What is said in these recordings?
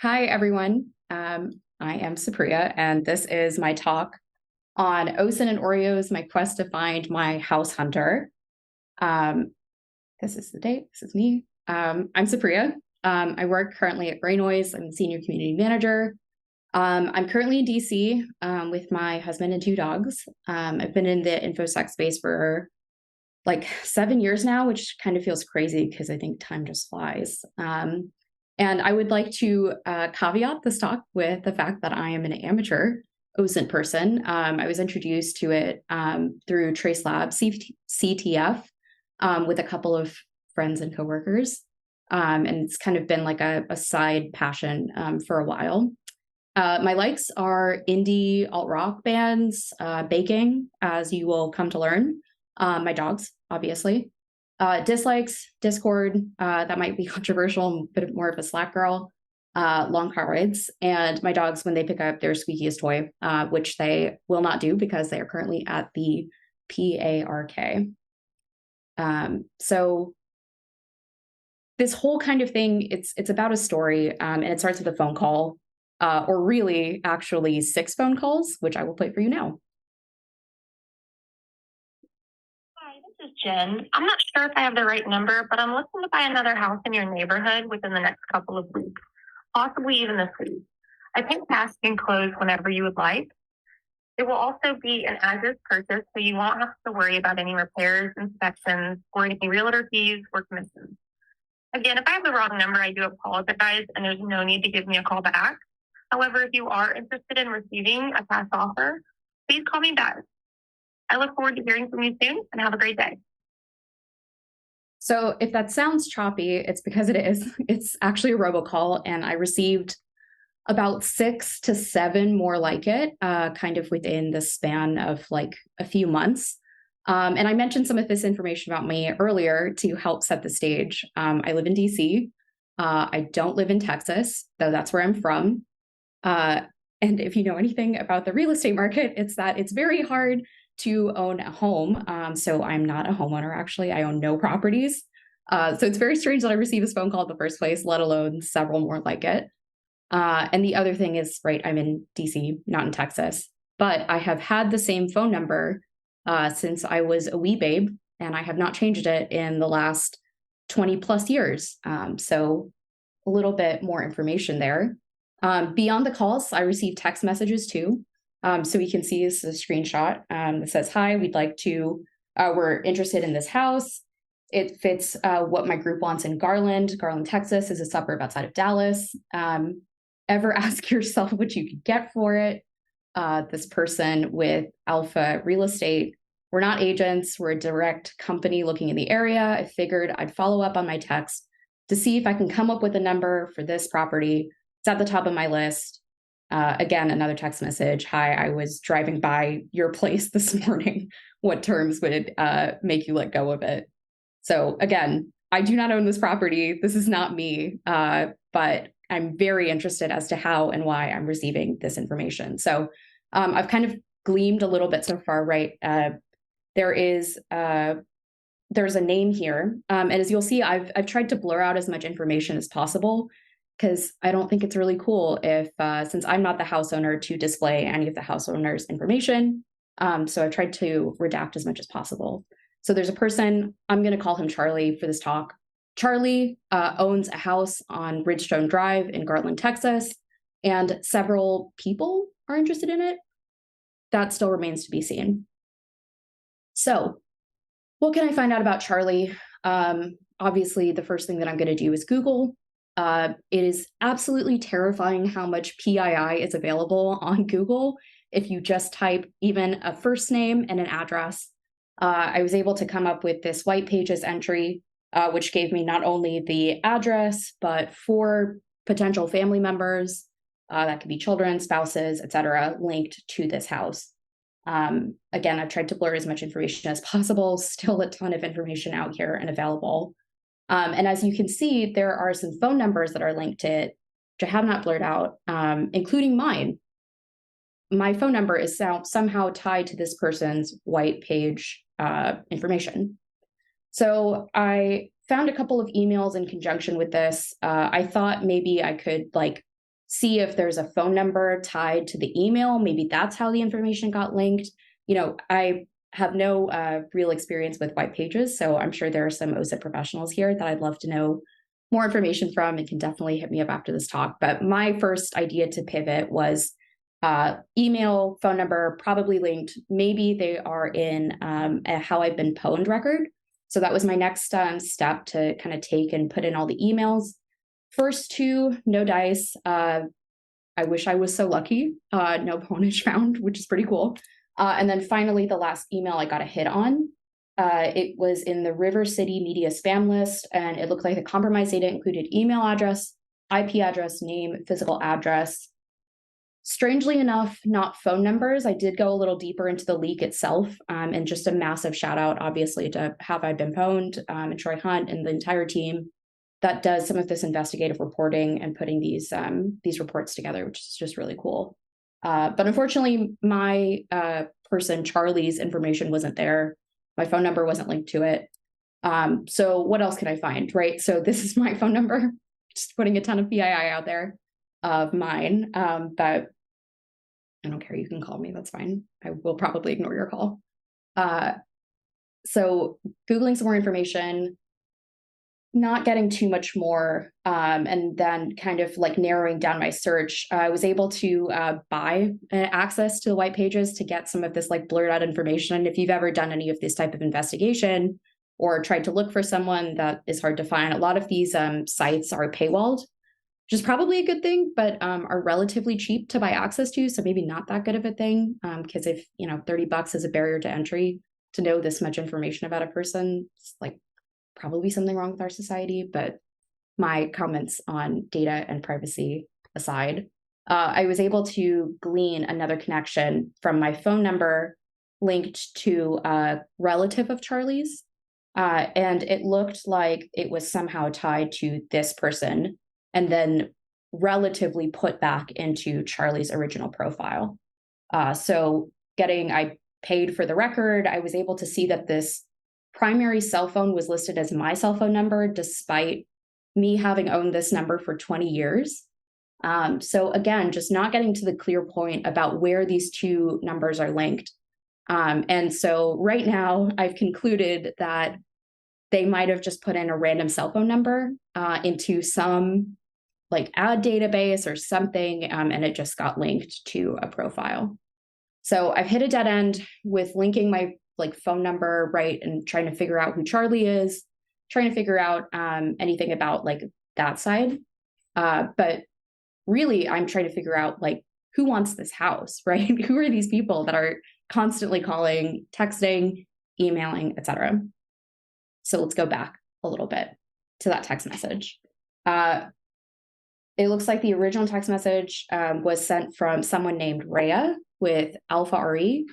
Hi, everyone. I am Supriya, and this is my talk on OSINT and Oreos, my quest to find my house hunter. Um, this is the date. This is me. I'm Supriya. I work currently at Gray Noise. I'm the senior community manager. I'm currently in DC with my husband and two dogs. I've been in the InfoSec space for like 7 years now, which kind of feels crazy because I think time just flies. And I would like to caveat this talk with the fact that I am an amateur OSINT person. I was introduced to it through TraceLab CTF with a couple of friends and coworkers. And it's kind of been like a side passion for a while. My likes are indie alt rock bands, baking, as you will come to learn. My dogs, obviously. Dislikes, Discord, that might be controversial, a bit more of a Slack girl. Long car rides, and my dogs when they pick up their squeakiest toy, which they will not do because they are currently at the PARK. So this whole kind of thing, it's about a story, and it starts with a phone call, or really actually 6 phone calls, which I will play for you now. Hi, this is Jen. I'm not sure if I have the right number, but I'm looking to buy another house in your neighborhood within the next couple of weeks, possibly even this week. I pay cash and close whenever you would like. It will also be an as-is purchase, so you won't have to worry about any repairs, inspections, or any realtor fees or commissions. Again, if I have the wrong number, I do apologize, and there's no need to give me a call back. However, if you are interested in receiving a cash offer, please call me back. I look forward to hearing from you soon, and have a great day. So if that sounds choppy, it's because it is. It's actually a robocall, and I received about 6 to 7 more like it, kind of within the span of like a few months. And I mentioned some of this information about me earlier to help set the stage. I live in DC. I don't live in Texas, though that's where I'm from. And if you know anything about the real estate market, it's that it's very hard to own a home. So I'm not a homeowner, actually. I own no properties. So it's very strange that I received this phone call in the first place, let alone several more like it. And the other thing is, right, I'm in DC, not in Texas, but I have had the same phone number since I was a wee babe, and I have not changed it in the last 20 plus years. So a little bit more information there. Beyond the calls, I receive text messages too. So we can see this is a screenshot that says, hi, we're interested in this house. It fits what my group wants in Garland. Garland, Texas is a suburb outside of Dallas. Ever ask yourself what you could get for it? This person with Alpha Real Estate. We're not agents. We're a direct company looking in the area. I figured I'd follow up on my text to see if I can come up with a number for this property. It's at the top of my list. Again, another text message. Hi, I was driving by your place this morning. What terms would make you let go of it? So again, I do not own this property. This is not me, but I'm very interested as to how and why I'm receiving this information. So I've kind of gleamed a little bit so far, right? There's a name here. And as you'll see, I've tried to blur out as much information as possible because I don't think it's really cool if, since I'm not the house owner, to display any of the house owner's information. So I've tried to redact as much as possible. So there's a person, I'm going to call him Charlie for this talk. Charlie owns a house on Ridgestone Drive in Garland, Texas, and several people are interested in it. That still remains to be seen. So what can I find out about Charlie? Obviously, the first thing that I'm going to do is Google. It is absolutely terrifying how much PII is available on Google if you just type even a first name and an address. I was able to come up with this white pages entry, which gave me not only the address, but 4 potential family members, that could be children, spouses, etc., linked to this house. Again, I've tried to blur as much information as possible, still a ton of information out here and available. And as you can see, there are some phone numbers that are linked to it, which I have not blurred out, including mine. My phone number is somehow tied to this person's white page information. So I found a couple of emails in conjunction with this. I thought maybe I could like see if there's a phone number tied to the email. Maybe that's how the information got linked. I have no real experience with white pages, so I'm sure there are some OSINT professionals here that I'd love to know more information from, and can definitely hit me up after this talk. But my first idea to pivot was email, phone number, probably linked. Maybe they are in a how I've been pwned record. So that was my next step to kind of take and put in all the emails. First two, no dice. I wish I was so lucky. No pwnage found, which is pretty cool. And then finally, the last email I got a hit on. It was in the River City media spam list, and it looked like the compromised data included email address, IP address, name, physical address. Strangely enough, not phone numbers. I did go a little deeper into the leak itself, and just a massive shout out, obviously, to Have I Been Pwned, and Troy Hunt and the entire team that does some of this investigative reporting and putting these reports together, which is just really cool. But unfortunately, my person, Charlie's information wasn't there. My phone number wasn't linked to it. So what else can I find, right? So this is my phone number, just putting a ton of PII out there of mine. But I don't care, you can call me, that's fine. I will probably ignore your call. So Googling some more information, not getting too much more, and then kind of like narrowing down my search. I was able to buy access to the white pages to get some of this like blurred out information. If you've ever done any of this type of investigation or tried to look for someone, that is hard to find. A lot of these sites are paywalled, which is probably a good thing, but are relatively cheap to buy access to. So maybe not that good of a thing, because if, $30 is a barrier to entry to know this much information about a person, it's like probably something wrong with our society. But my comments on data and privacy aside, I was able to glean another connection from my phone number linked to a relative of Charlie's. And it looked like it was somehow tied to this person and then relatively put back into Charlie's original profile. So I paid for the record. I was able to see that this primary cell phone was listed as my cell phone number, despite me having owned this number for 20 years. So again, just not getting to the clear point about where these two numbers are linked. And so right now I've concluded that they might have just put in a random cell phone number into some like ad database or something, and it just got linked to a profile. So I've hit a dead end with linking my phone number, right, and trying to figure out who Charlie is, trying to figure out anything about that side. But really, I'm trying to figure out who wants this house, right? Who are these people that are constantly calling, texting, emailing, etc.? So let's go back a little bit to that text message. It looks like the original text message was sent from someone named Rhea with Alpha RE.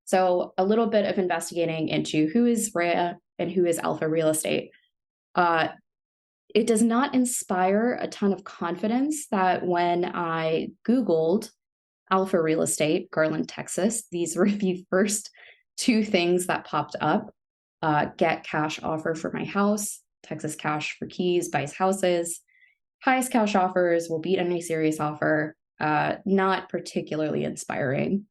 So a little bit of investigating into who is Rhea and who is Alpha Real Estate. It does not inspire a ton of confidence that when I Googled Alpha Real Estate, Garland, Texas, these were the first two things that popped up. Get cash offer for my house, Texas Cash for keys, buys houses, highest cash offers, will beat any serious offer. Not particularly inspiring.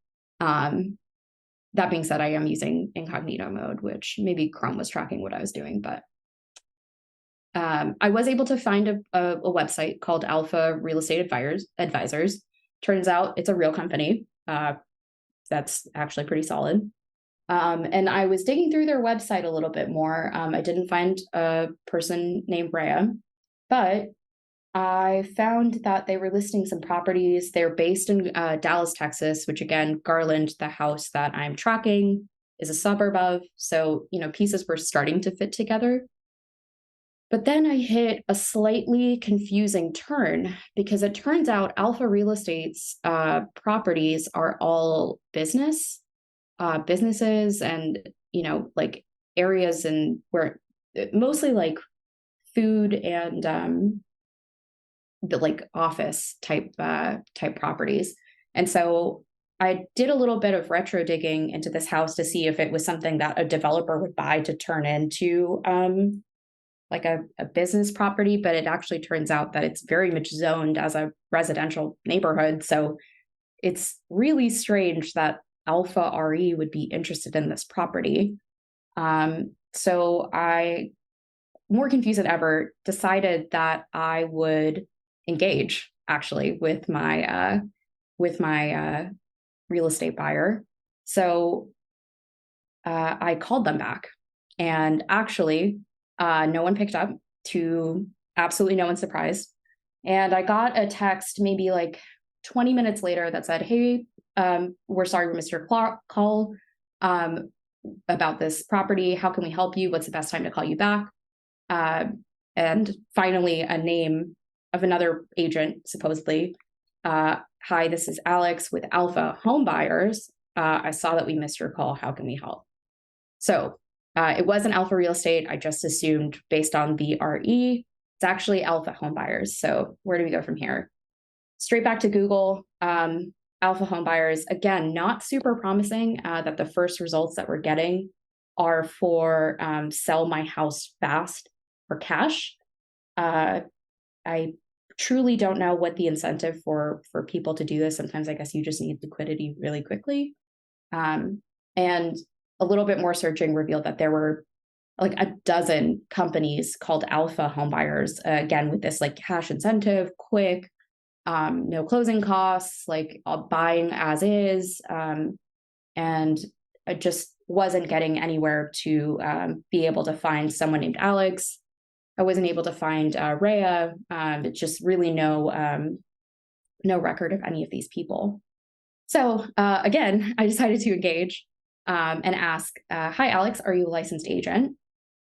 That being said, I am using incognito mode, which maybe Chrome was tracking what I was doing, but I was able to find a website called Alpha Real Estate Advisors. Turns out it's a real company. That's actually pretty solid. And I was digging through their website a little bit more. I didn't find a person named Rhea, but I found that they were listing some properties. They're based in Dallas, Texas, which again, Garland, the house that I'm tracking, is a suburb of. So, pieces were starting to fit together. But then I hit a slightly confusing turn because it turns out Alpha Real Estate's properties are all businesses and, areas and where mostly food and the office type properties. And so I did a little bit of retro digging into this house to see if it was something that a developer would buy to turn into like a business property, but it actually turns out that it's very much zoned as a residential neighborhood. So it's really strange that Alpha RE would be interested in this property. So I, more confused than ever, decided that I would engage actually with my real estate buyer. So I called them back, and actually, no one picked up, to absolutely no one's surprise. And I got a text maybe like 20 minutes later that said, "Hey, we're sorry we missed your call about this property. How can we help you? What's the best time to call you back?" And finally, a name of another agent, supposedly. "Hi, this is Alex with Alpha Home Buyers. I saw that we missed your call. How can we help?" So it wasn't Alpha Real Estate. I just assumed based on the RE, it's actually Alpha Home Buyers. So where do we go from here? Straight back to Google. Alpha Home Buyers, again, not super promising that the first results that we're getting are for sell my house fast for cash. I truly don't know what the incentive for people to do this. Sometimes I guess you just need liquidity really quickly. And a little bit more searching revealed that there were like a dozen companies called Alpha Home Buyers, again, with this like cash incentive, quick, no closing costs, like buying as is. And I just wasn't getting anywhere to be able to find someone named Alex. I wasn't able to find Rhea. Just really no record of any of these people. So again, I decided to engage and ask, "Hi, Alex, are you a licensed agent?"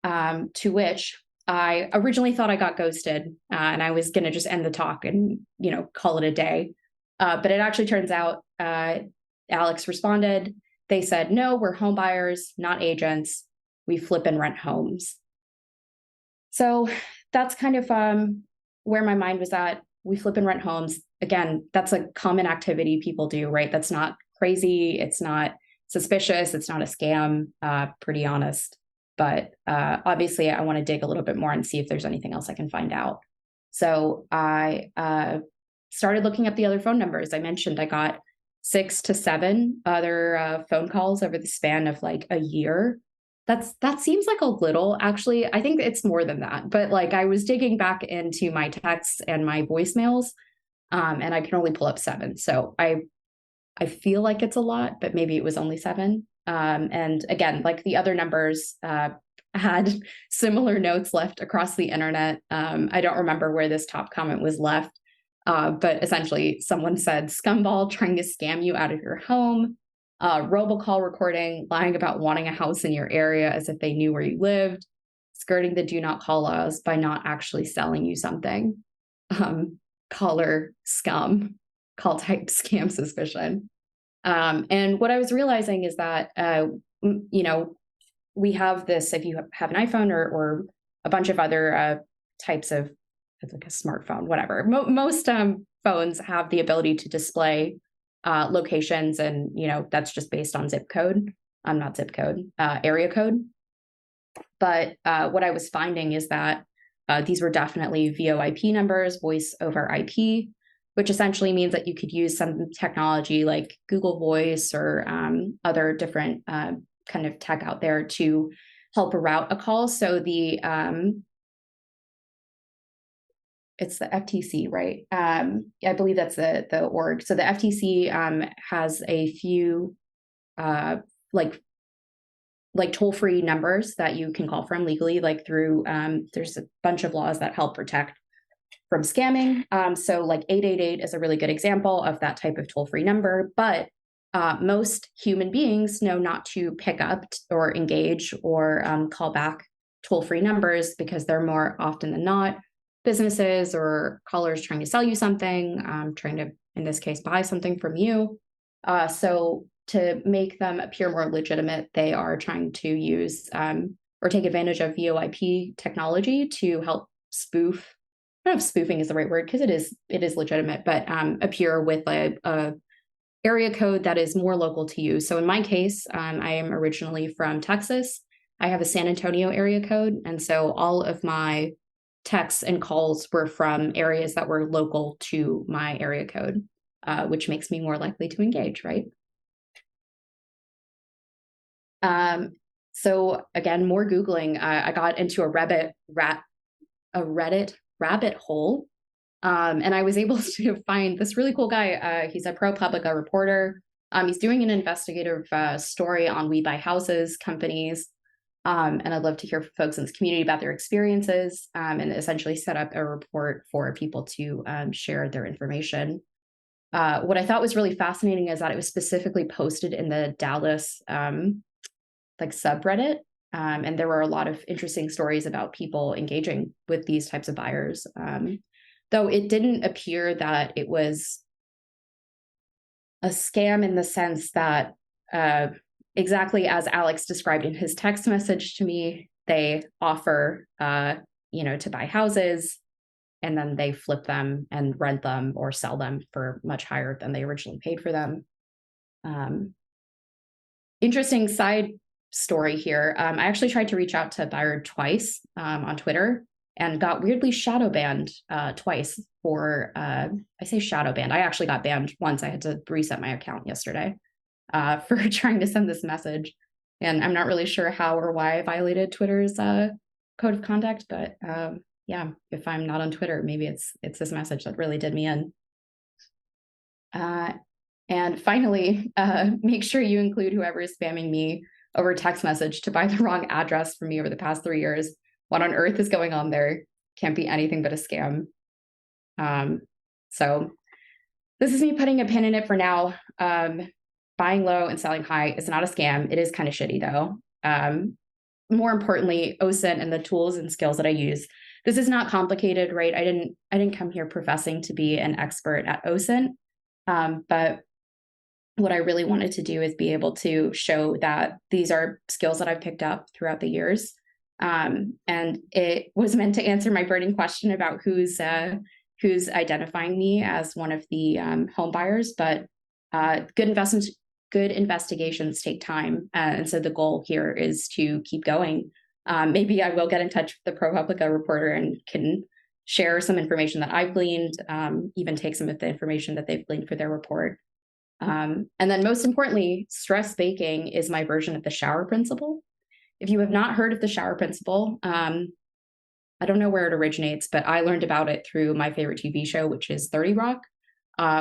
To which I originally thought I got ghosted, and I was going to just end the talk and, call it a day. But it actually turns out Alex responded. They said, "No, we're home buyers, not agents. We flip and rent homes." So that's kind of where my mind was at. We flip and rent homes. Again, that's a common activity people do, right? That's not crazy. It's not suspicious. It's not a scam, pretty honest. But obviously, I want to dig a little bit more and see if there's anything else I can find out. So I started looking up the other phone numbers. I mentioned I got 6 to 7 other phone calls over the span of like a year. That seems like a little. Actually, I think it's more than that. But like I was digging back into my texts and my voicemails, and I can only pull up 7. So I feel like it's a lot, but maybe it was only 7. And again, like the other numbers had similar notes left across the internet. I don't remember where this top comment was left, but essentially someone said, "Scumball trying to scam you out of your home, robocall recording, lying about wanting a house in your area as if they knew where you lived, skirting the do not call laws by not actually selling you something, caller scum, call type scam suspicion." And what I was realizing is that, we have this, if you have an iPhone or a bunch of other types of, like a smartphone, whatever, most phones have the ability to display locations, and, that's just based on zip code. Not zip code, area code. But what I was finding is that these were definitely VoIP numbers, voice over IP, which essentially means that you could use some technology like Google Voice or other different kind of tech out there to help route a call. So it's the FTC, right? I believe that's the org. So the FTC has a few like toll-free numbers that you can call from legally, like through there's a bunch of laws that help protect from scamming. So like 888 is a really good example of that type of toll-free number, but most human beings know not to pick up or engage or call back toll-free numbers because they're more often than not businesses or callers trying to sell you something, trying to, in this case, buy something from you. So to make them appear more legitimate, they are trying to use or take advantage of VoIP technology to help spoof. I don't know if spoofing is the right word because it is legitimate, but appear with a area code that is more local to you. So in my case, I am originally from Texas. I have a San Antonio area code. And so all of my texts and calls were from areas that were local to my area code, which makes me more likely to engage, right? So again, more Googling. I got into a Reddit rabbit hole, and I was able to find this really cool guy. He's a ProPublica reporter. He's doing an investigative story on We Buy Houses companies. And I'd love to hear from folks in this community about their experiences, and essentially set up a report for people to share their information. What I thought was really fascinating is that it was specifically posted in the Dallas like subreddit. And there were a lot of interesting stories about people engaging with these types of buyers. Though it didn't appear that it was a scam in the sense that, exactly as Alex described in his text message to me, they offer, to buy houses, and then they flip them and rent them or sell them for much higher than they originally paid for them. Interesting side story here. I actually tried to reach out to Byard twice on Twitter and got weirdly shadow banned twice for, I say shadow banned. I actually got banned once. I had to reset my account yesterday for trying to send this message. And I'm not really sure how or why I violated Twitter's code of conduct, but yeah, if I'm not on Twitter, maybe it's this message that really did me in. And finally, make sure you include whoever is spamming me over text message to buy the wrong address from me over the past 3 years. What on earth is going on there? Can't be anything but a scam. So this is me putting a pin in it for now. Buying low and selling high is not a scam. It is kind of shitty though. More importantly, OSINT and the tools and skills that I use. This is not complicated, right? I didn't come here professing to be an expert at OSINT, but what I really wanted to do is be able to show that these are skills that I've picked up throughout the years. And it was meant to answer my burning question about who's identifying me as one of the home buyers, but good investigations take time. And so the goal here is to keep going. Maybe I will get in touch with the ProPublica reporter and can share some information that I've gleaned, even take some of the information that they've gleaned for their report. And then most importantly, stress baking is my version of the shower principle. If you have not heard of the shower principle, I don't know where it originates, but I learned about it through my favorite TV show, which is 30 Rock,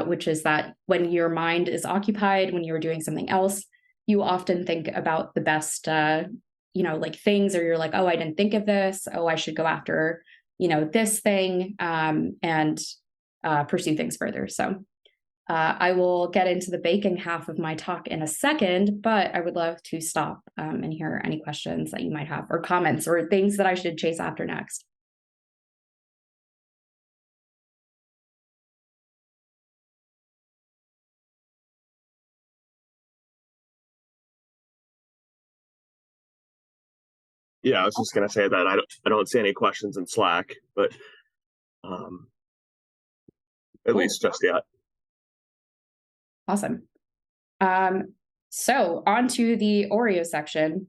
which is that when your mind is occupied, when you're doing something else, you often think about the best, like things, or you're like, oh, I didn't think of this. Oh, I should go after, this thing, and pursue things further. So I will get into the baking half of my talk in a second, but I would love to stop and hear any questions that you might have, or comments, or things that I should chase after next. Yeah, I was just gonna say that I don't see any questions in Slack, but at least just yet. Awesome. So on to the Oreo section,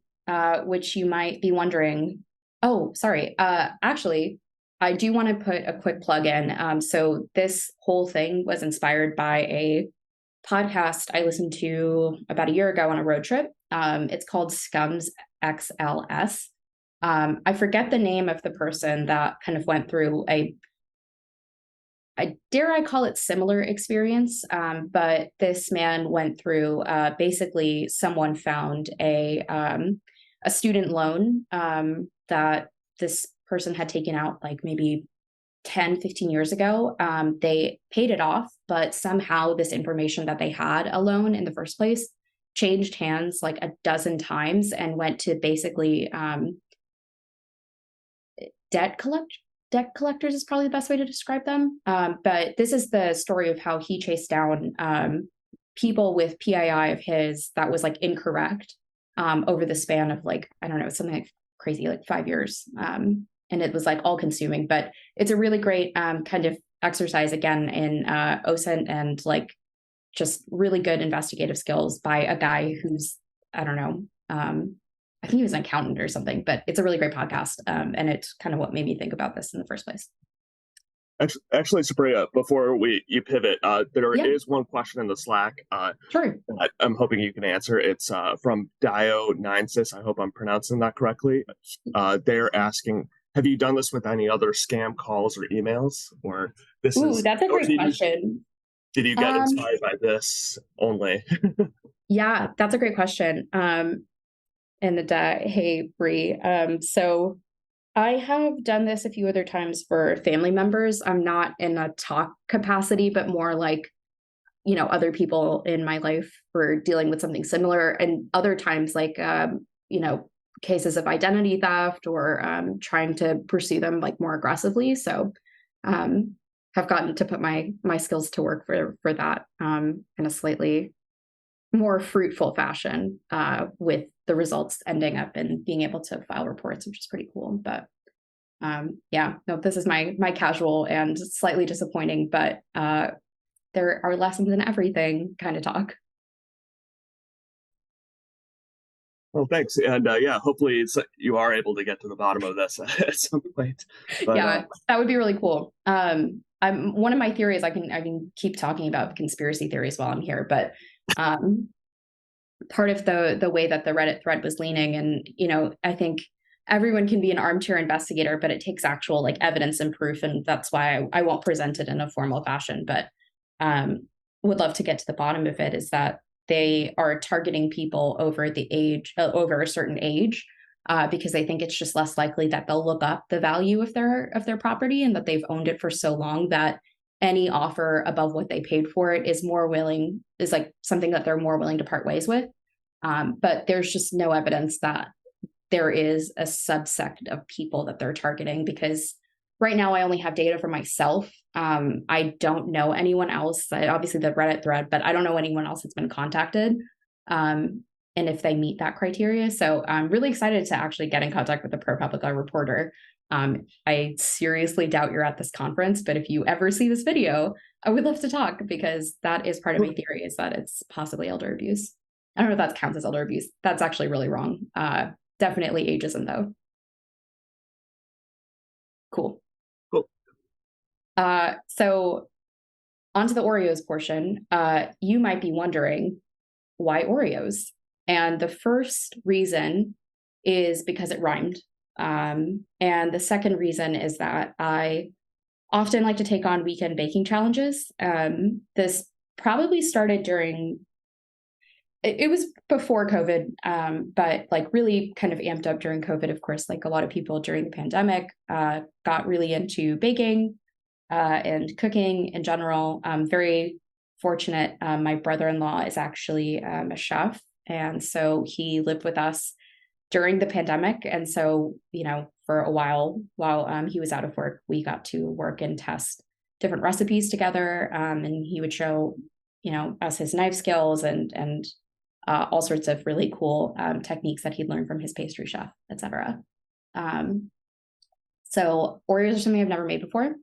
which you might be wondering. Oh, sorry. Actually, I do want to put a quick plug in. So this whole thing was inspired by a podcast I listened to about a year ago on a road trip. It's called Scums XLS. I forget the name of the person that kind of went through dare I call it similar experience, but this man went through basically someone found a student loan that this person had taken out like maybe 10, 15 years ago. They paid it off, but somehow this information that they had a loan in the first place changed hands like a dozen times and went to basically debt collectors is probably the best way to describe them. But this is the story of how he chased down people with PII of his that was like incorrect over the span of like, I don't know, something like crazy, like 5 years. And it was like all consuming, but it's a really great kind of exercise again in OSINT and like just really good investigative skills by a guy who's, I don't know, I think he was an accountant or something, but it's a really great podcast. And it's kind of what made me think about this in the first place. Actually, Supriya, before you pivot, there Yeah. is one question in the Slack. Sure. I'm hoping you can answer. It's from Dio9sis. I hope I'm pronouncing that correctly. They're asking, have you done this with any other scam calls or emails? Or this is that's a great question. Did you get inspired by this only? Yeah, that's a great question. Hey, Bree. So I have done this a few other times for family members. I'm not in a talk capacity, but more like, other people in my life were dealing with something similar. And other times, like, cases of identity theft or trying to pursue them like more aggressively. So have gotten to put my skills to work for that in a slightly more fruitful fashion, with the results ending up in being able to file reports, which is pretty cool. But this is my casual and slightly disappointing, but there are lessons in everything kind of talk. Well, thanks. And hopefully you are able to get to the bottom of this at some point. But, that would be really cool. One of my theories, I can keep talking about conspiracy theories while I'm here, but part of the way that the Reddit thread was leaning, and I think everyone can be an armchair investigator, but it takes actual like evidence and proof, and that's why I won't present it in a formal fashion, but would love to get to the bottom of it, is that they are targeting people over a certain age, because they think it's just less likely that they'll look up the value of their property, and that they've owned it for so long that any offer above what they paid for it is like something that they're more willing to part ways with. But there's just no evidence that there is a subsect of people that they're targeting, because right now I only have data for myself. I don't know anyone else, obviously the Reddit thread, but I don't know anyone else that's been contacted. And if they meet that criteria. So I'm really excited to actually get in contact with the ProPublica reporter. I seriously doubt you're at this conference, but if you ever see this video, I would love to talk, because that is part of my theory, is that it's possibly elder abuse. I don't know if that counts as elder abuse. That's actually really wrong. Definitely ageism though. Cool. So onto the Oreos portion. You might be wondering, why Oreos? And the first reason is because it rhymed. And the second reason is that I often like to take on weekend baking challenges. This probably started it was before COVID, but like really kind of amped up during COVID. Of course, like a lot of people during the pandemic, got really into baking and cooking in general. I'm very fortunate. My brother-in-law is actually a chef. And so he lived with us during the pandemic. And so, for a while he was out of work, we got to work and test different recipes together. And he would show, us his knife skills and all sorts of really cool techniques that he'd learned from his pastry chef, etc. So Oreos are something I've never made before.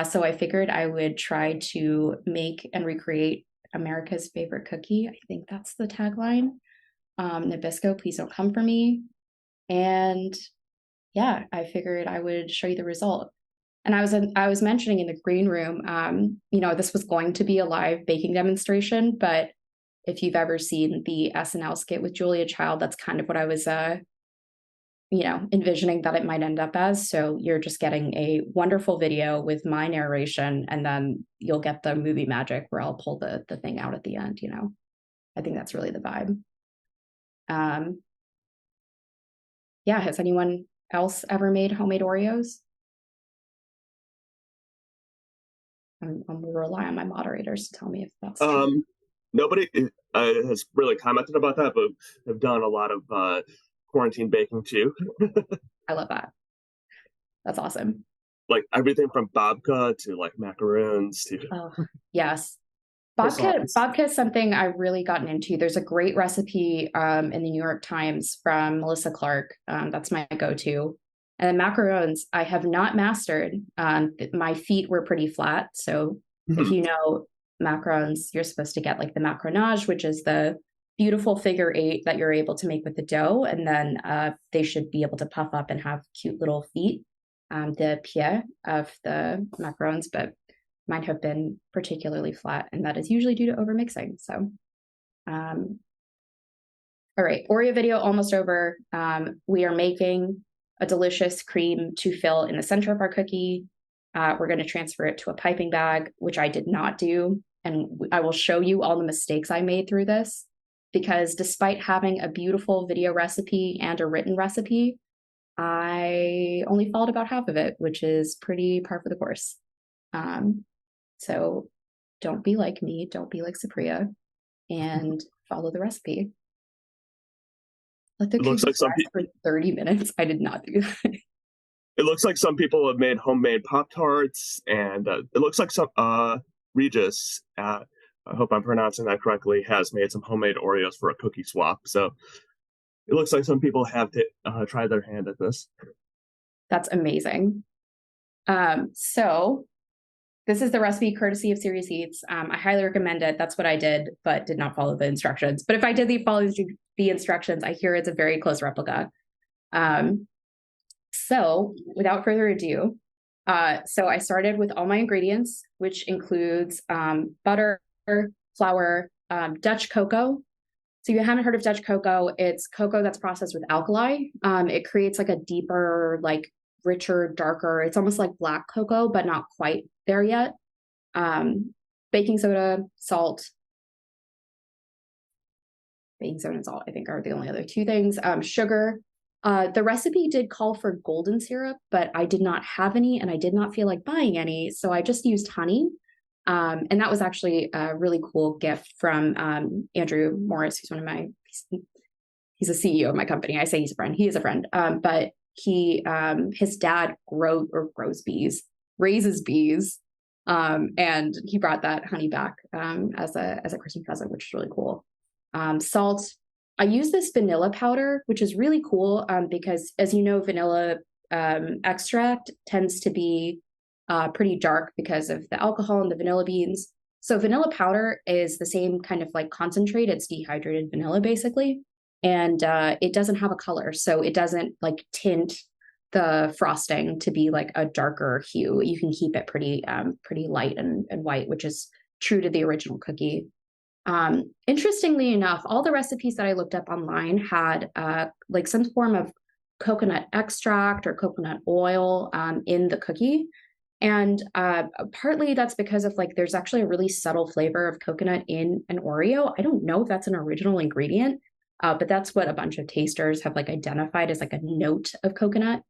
So I figured I would try to make and recreate America's favorite cookie. I think that's the tagline. Nabisco, please don't come for me. And I figured I would show you the result. And I was mentioning in the green room, this was going to be a live baking demonstration, but if you've ever seen the SNL skit with Julia Child, that's kind of what I was, envisioning that it might end up as. So you're just getting a wonderful video with my narration, and then you'll get the movie magic where I'll pull the thing out at the end. I think that's really the vibe. Has anyone else ever made homemade Oreos? I'm going to rely on my moderators to tell me if that's true. Nobody has really commented about that, but I've done a lot of quarantine baking too. I love that. That's awesome. Like everything from babka to like macaroons to. Yes. Babka is something I've really gotten into. There's a great recipe in the New York Times from Melissa Clark. That's my go-to. And the macarons I have not mastered. My feet were pretty flat. So if you know macarons, you're supposed to get like the macaronage, which is the beautiful figure eight that you're able to make with the dough. And then they should be able to puff up and have cute little feet, the pied of the macarons, but mine have been particularly flat, and that is usually due to overmixing. So, all right, Oreo video almost over. We are making a delicious cream to fill in the center of our cookie. We're going to transfer it to a piping bag, which I did not do. And I will show you all the mistakes I made through this, because despite having a beautiful video recipe and a written recipe, I only followed about half of it, which is pretty par for the course. So don't be like me, don't be like Supriya, and follow the recipe. Let the cookies rest for 30 minutes. I did not do that. It looks like some people have made homemade Pop-Tarts, and it looks like some Regis, I hope I'm pronouncing that correctly, has made some homemade Oreos for a cookie swap. So it looks like some people have to try their hand at this. That's amazing. So this is the recipe courtesy of Serious Eats. I highly recommend it. That's what I did, but did not follow the instructions. But if I did follow the instructions, I hear it's a very close replica. So without further ado, so I started with all my ingredients, which includes butter, flour, Dutch cocoa. So if you haven't heard of Dutch cocoa, it's cocoa that's processed with alkali. It creates like a deeper, like richer, darker, it's almost like black cocoa, but not quite there yet. Baking soda, salt. Baking soda and salt, I think, are the only other two things. Sugar. The recipe did call for golden syrup, but I did not have any and I did not feel like buying any. So I just used honey. And that was actually a really cool gift from Andrew Morris, who's one of my, he's a CEO of my company. I say he's a friend. He is a friend. But he, his dad raises bees. And he brought that honey back as a Christmas present, which is really cool. Salt. I use this vanilla powder, which is really cool because, as you know, vanilla extract tends to be pretty dark because of the alcohol and the vanilla beans. So vanilla powder is the same kind of like concentrate. It's dehydrated vanilla, basically. And it doesn't have a color. So it doesn't like tint the frosting to be like a darker hue. You can keep it pretty light and white, which is true to the original cookie. Interestingly enough, all the recipes that I looked up online had like some form of coconut extract or coconut oil in the cookie. And partly that's because of like, there's actually a really subtle flavor of coconut in an Oreo. I don't know if that's an original ingredient, but that's what a bunch of tasters have like identified as like a note of coconut.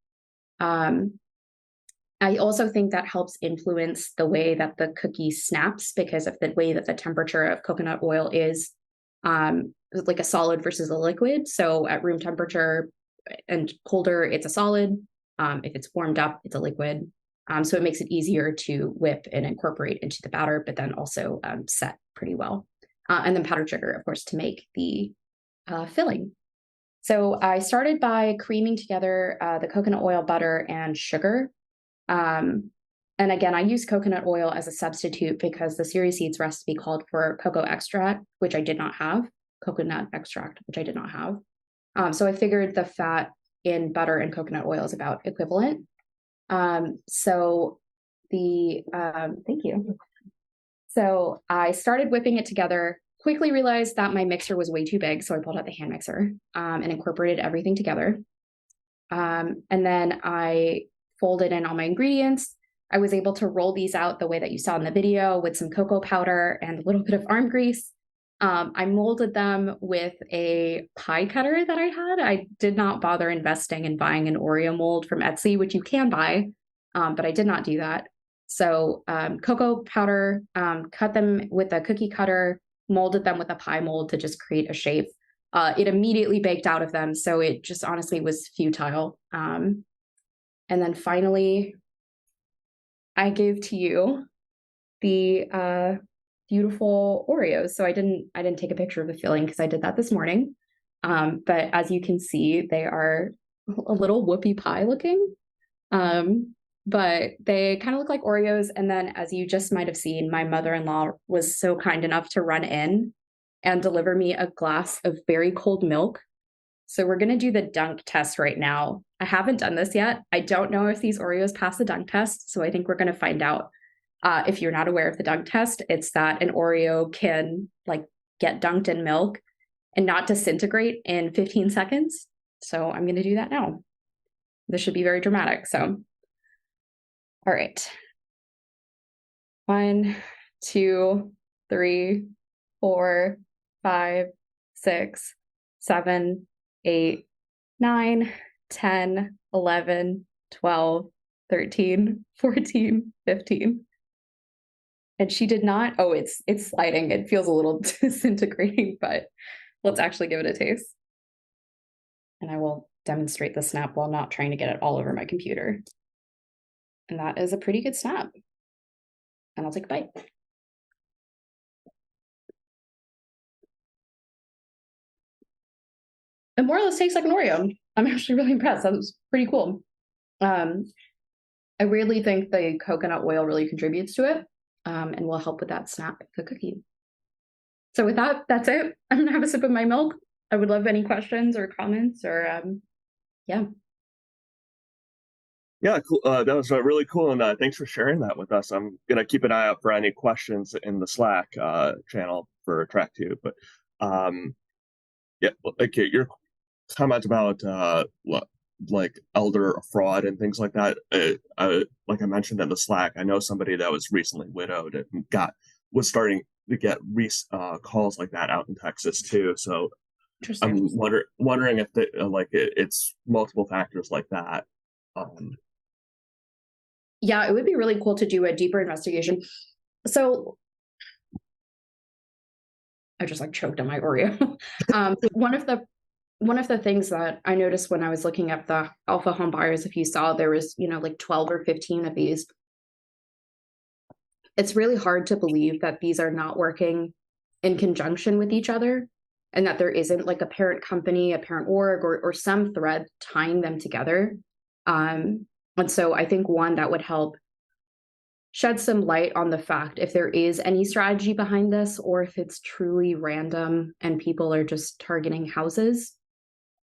I also think that helps influence the way that the cookie snaps because of the way that the temperature of coconut oil is like a solid versus a liquid. So at room temperature and colder, it's a solid. If it's warmed up, it's a liquid. So it makes it easier to whip and incorporate into the batter, but then also set pretty well. And then powdered sugar, of course, to make the filling. So I started by creaming together the coconut oil, butter, and sugar. And again, I use coconut oil as a substitute because the Serious Eats recipe called for cocoa extract, which I did not have, coconut extract, which I did not have. So I figured the fat in butter and coconut oil is about equivalent. So thank you. So I started whipping it together, quickly realized that my mixer was way too big. So I pulled out the hand mixer, and incorporated everything together. And then I folded in all my ingredients. I was able to roll these out the way that you saw in the video with some cocoa powder and a little bit of arm grease. I molded them with a pie cutter that I had. I did not bother investing in buying an Oreo mold from Etsy, which you can buy, but I did not do that. So cocoa powder, cut them with a cookie cutter, molded them with a pie mold to just create a shape. It immediately baked out of them, so it just honestly was futile. And then finally, I gave to you the beautiful Oreos. So I didn't take a picture of the filling because I did that this morning. But as you can see, they are a little whoopie pie looking. But they kind of look like Oreos. And then, as you just might have seen, my mother-in-law was so kind enough to run in and deliver me a glass of very cold milk. So we're going to do the dunk test right now. I haven't done this yet. I don't know if these Oreos pass the dunk test, so I think we're going to find out. If you're not aware of the dunk test, it's that an Oreo can like get dunked in milk and not disintegrate in 15 seconds. So I'm going to do that now. This should be very dramatic. So, all right. 1, 2, 3, 4, 5, 6, 7, 8, 9, 10, 11, 12, 13, 14, 15. And she did not. Oh, it's sliding. It feels a little disintegrating, but let's actually give it a taste. And I will demonstrate the snap while not trying to get it all over my computer. And that is a pretty good snap. And I'll take a bite. It more or less tastes like an Oreo. I'm actually really impressed. That was pretty cool. I really think the coconut oil really contributes to it and will help with that snap of the cookie. So with that, that's it. I'm gonna have a sip of my milk. I would love any questions or comments or yeah. Yeah, cool. That was really cool, and thanks for sharing that with us. I'm gonna keep an eye out for any questions in the Slack channel for Track 2. But yeah, okay, your comment about like elder fraud and things like that. Like I mentioned in the Slack, I know somebody that was recently widowed and was starting to get calls like that out in Texas too. So I'm wondering if it's multiple factors like that. Yeah, it would be really cool to do a deeper investigation. So I just like choked on my Oreo. One of the things that I noticed when I was looking at the alpha home buyers, if you saw, there was, like 12 or 15 of these. It's really hard to believe that these are not working in conjunction with each other and that there isn't like a parent company, a parent org, or some thread tying them together. And so I think one that would help shed some light on the fact if there is any strategy behind this, or if it's truly random and people are just targeting houses.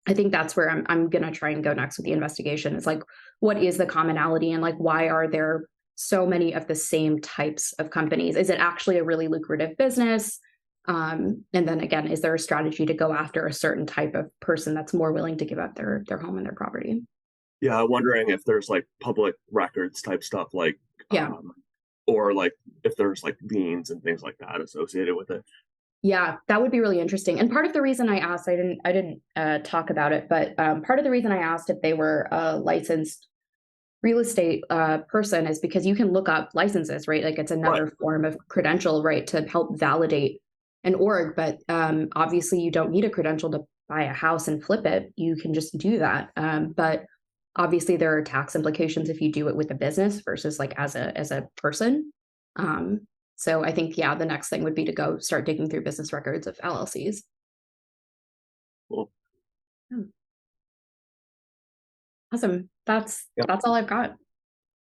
I think that's where I'm going to try and go next with the investigation. It's like, what is the commonality and like, why are there so many of the same types of companies? Is it actually a really lucrative business? And then again, is there a strategy to go after a certain type of person that's more willing to give up their home and their property? Yeah, I'm wondering if there's like public records type stuff, like or like if there's like liens and things like that associated with it. Yeah, that would be really interesting. And part of the reason I asked, I didn't talk about it, but part of the reason I asked if they were a licensed real estate person is because you can look up licenses, right? Like it's another form of credential, right, to help validate an org. But obviously, you don't need a credential to buy a house and flip it. You can just do that. But obviously, there are tax implications if you do it with a business versus like as a person. So I think, yeah, the next thing would be to go start digging through business records of LLCs. Cool. Awesome. That's all I've got.